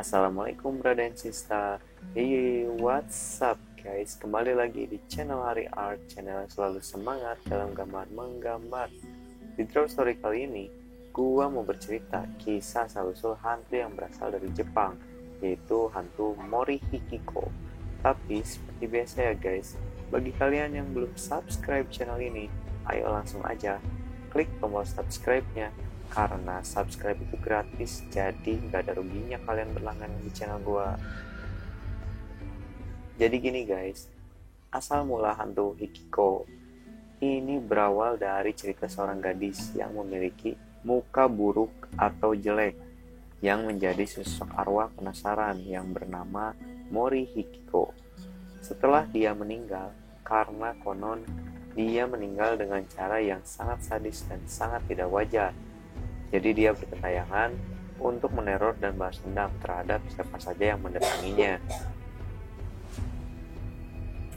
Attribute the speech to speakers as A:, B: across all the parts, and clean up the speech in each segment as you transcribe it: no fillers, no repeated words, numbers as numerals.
A: Assalamualaikum brother and sister. Hey, what's up guys? Kembali lagi di channel Hari Art, channel yang selalu semangat dalam gambar menggambar. Di Draw Story kali ini, gua mau bercerita kisah asal-usul hantu yang berasal dari Jepang, yaitu hantu Mori Hikiko. Tapi seperti biasa ya guys, bagi kalian yang belum subscribe channel ini, ayo langsung aja klik tombol subscribe-nya. Karena subscribe itu gratis, jadi nggak ada ruginya kalian berlangganan di channel gua. Jadi gini guys, asal mula hantu Hikiko ini berawal dari cerita seorang gadis yang memiliki muka buruk atau jelek yang menjadi sosok arwah penasaran yang bernama Mori Hikiko. Setelah dia meninggal, karena konon dia meninggal dengan cara yang sangat sadis dan sangat tidak wajar. Jadi dia berkentayangan untuk meneror dan balas dendam terhadap siapa saja yang mendatanginya.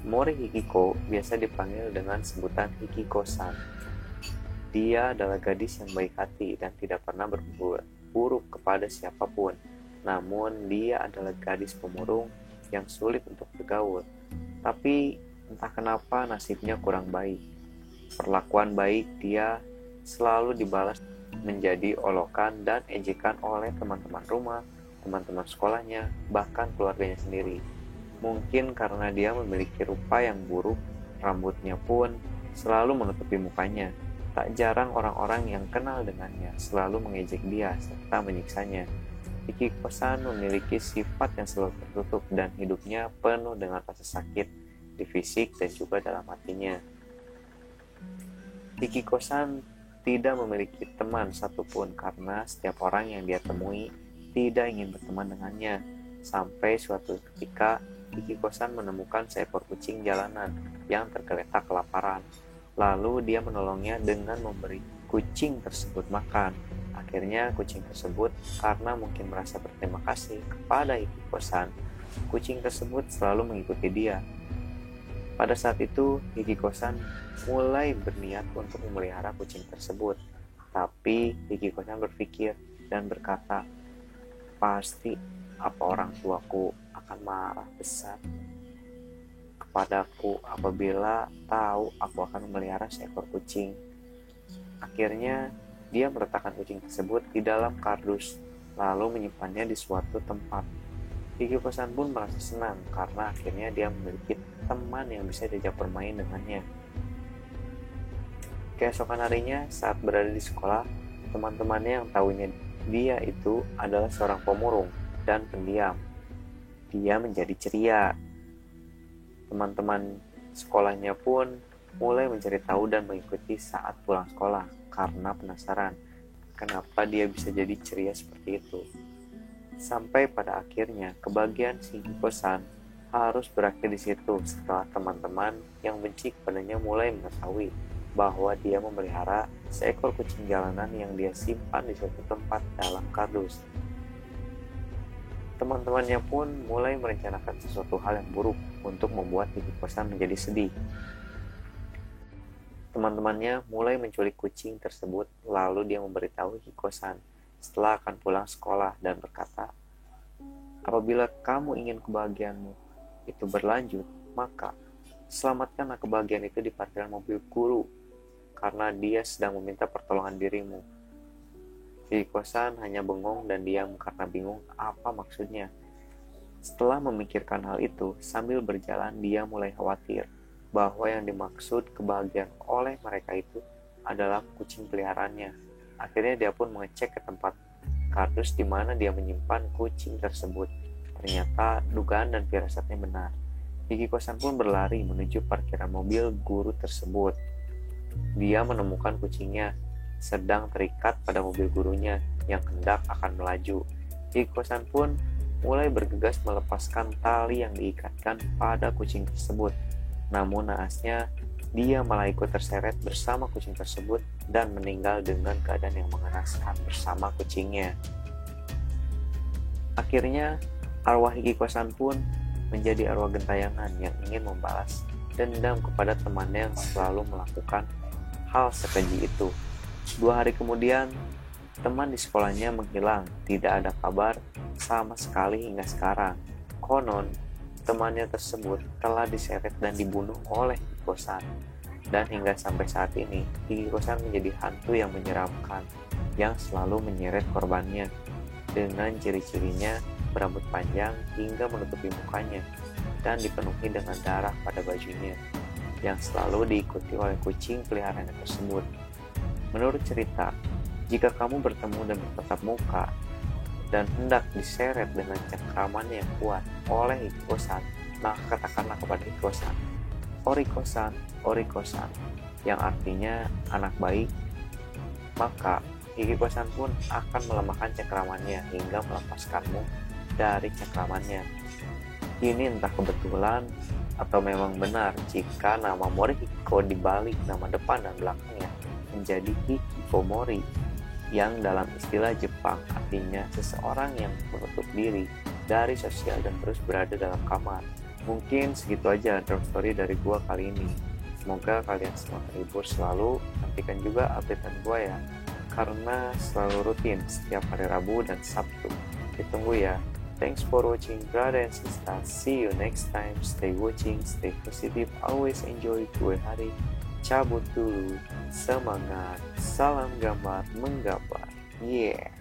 A: Mori Hikiko biasa dipanggil dengan sebutan Hikiko-san. Dia adalah gadis yang baik hati dan tidak pernah berbuat buruk kepada siapapun. Namun dia adalah gadis pemurung yang sulit untuk bergaul. Tapi entah kenapa nasibnya kurang baik. Perlakuan baik dia selalu dibalas menjadi olokan dan ejekan oleh teman-teman rumah, teman-teman sekolahnya, bahkan keluarganya sendiri. Mungkin karena dia memiliki rupa yang buruk, rambutnya pun selalu menutupi mukanya. Tak jarang orang-orang yang kenal dengannya selalu mengejek dia serta menyiksanya. Hikiko-san memiliki sifat yang selalu tertutup dan hidupnya penuh dengan rasa sakit di fisik dan juga dalam hatinya. Hikiko-san tidak memiliki teman satupun karena setiap orang yang dia temui tidak ingin berteman dengannya. Sampai suatu ketika Hikiko-san menemukan seekor kucing jalanan yang tergeletak kelaparan. Lalu dia menolongnya dengan memberi kucing tersebut makan. Akhirnya kucing tersebut karena mungkin merasa berterima kasih kepada Hikiko-san, kucing tersebut selalu mengikuti dia. Pada saat itu, Hikiko-san mulai berniat untuk memelihara kucing tersebut. Tapi Hikiko-san berpikir dan berkata, pasti apa orang tuaku akan marah besar kepadaku apabila tahu aku akan memelihara seekor kucing. Akhirnya, dia meletakkan kucing tersebut di dalam kardus, lalu menyimpannya di suatu tempat. Hikiko-san pun merasa senang karena akhirnya dia memiliki teman yang bisa diajak bermain dengannya. Keesokan harinya saat berada di sekolah, teman-temannya yang tahunya dia itu adalah seorang pemurung dan pendiam. Dia menjadi ceria. Teman-teman sekolahnya pun mulai mencari tahu dan mengikuti saat pulang sekolah karena penasaran kenapa dia bisa jadi ceria seperti itu. Sampai pada akhirnya kebahagiaan si Hikiko-san harus berakhir di situ setelah teman-teman yang benci kepadanya mulai mengetahui bahwa dia memelihara seekor kucing jalanan yang dia simpan di suatu tempat dalam kardus. Teman-temannya pun mulai merencanakan sesuatu hal yang buruk untuk membuat Hikiko-san menjadi sedih. Teman-temannya mulai menculik kucing tersebut, lalu dia memberitahu Hikiko-san setelah akan pulang sekolah dan berkata, apabila kamu ingin kebahagiaanmu itu berlanjut, maka selamatkanlah kebahagiaan itu di parkiran mobil guru, karena dia sedang meminta pertolongan dirimu. Hikiko-san hanya bengong dan diam karena bingung apa maksudnya. Setelah memikirkan hal itu, sambil berjalan dia mulai khawatir bahwa yang dimaksud kebahagiaan oleh mereka itu adalah kucing peliharaannya. Akhirnya dia pun mengecek ke tempat kardus di mana dia menyimpan kucing tersebut. Ternyata dugaan dan firasatnya benar. Hikiko-san pun berlari menuju parkiran mobil guru tersebut. Dia menemukan kucingnya sedang terikat pada mobil gurunya yang hendak akan melaju. Hikiko-san pun mulai bergegas melepaskan tali yang diikatkan pada kucing tersebut. Namun naasnya, dia malah ikut terseret bersama kucing tersebut dan meninggal dengan keadaan yang mengenaskan bersama kucingnya. Akhirnya, arwah Hikiko-san pun menjadi arwah gentayangan yang ingin membalas dendam kepada temannya yang selalu melakukan hal sekeji itu. 2 hari kemudian, Teman di sekolahnya menghilang, tidak ada kabar sama sekali hingga sekarang. Konon, temannya tersebut telah diseret dan dibunuh oleh Hiko-san. Dan hingga sampai saat ini, Hiko-san menjadi hantu yang menyeramkan, yang selalu menyeret korbannya. Dengan ciri-cirinya berambut panjang hingga menutupi mukanya, dan dipenuhi dengan darah pada bajunya, yang selalu diikuti oleh kucing peliharaannya tersebut. Menurut cerita, jika kamu bertemu dan bertatap muka dan hendak diseret dengan cengkraman yang kuat oleh Hiko-san, maka katakanlah kepada Hiko-san, Oriko-san, Oriko-san, yang artinya anak baik. Maka Hiko-san pun akan melemahkan cengkramannya hingga melepaskanmu dari cengkramannya. Ini entah kebetulan atau memang benar jika nama Morihiko dibalik nama depan dan belakangnya menjadi Hikikomori, yang dalam istilah Jepang artinya seseorang yang menutup diri dari sosial dan terus berada dalam kamar. Mungkin segitu aja drop story dari gua kali ini. Semoga kalian semua terhibur selalu. Nantikan juga updatean gua ya, karena selalu rutin setiap hari Rabu dan Sabtu. Ditunggu ya. Thanks for watching, brother and sister. See you next time. Stay watching, stay positive, always enjoy kue hari. Cabut dulu. Semangat. Salam gambar menggambar. Yeah.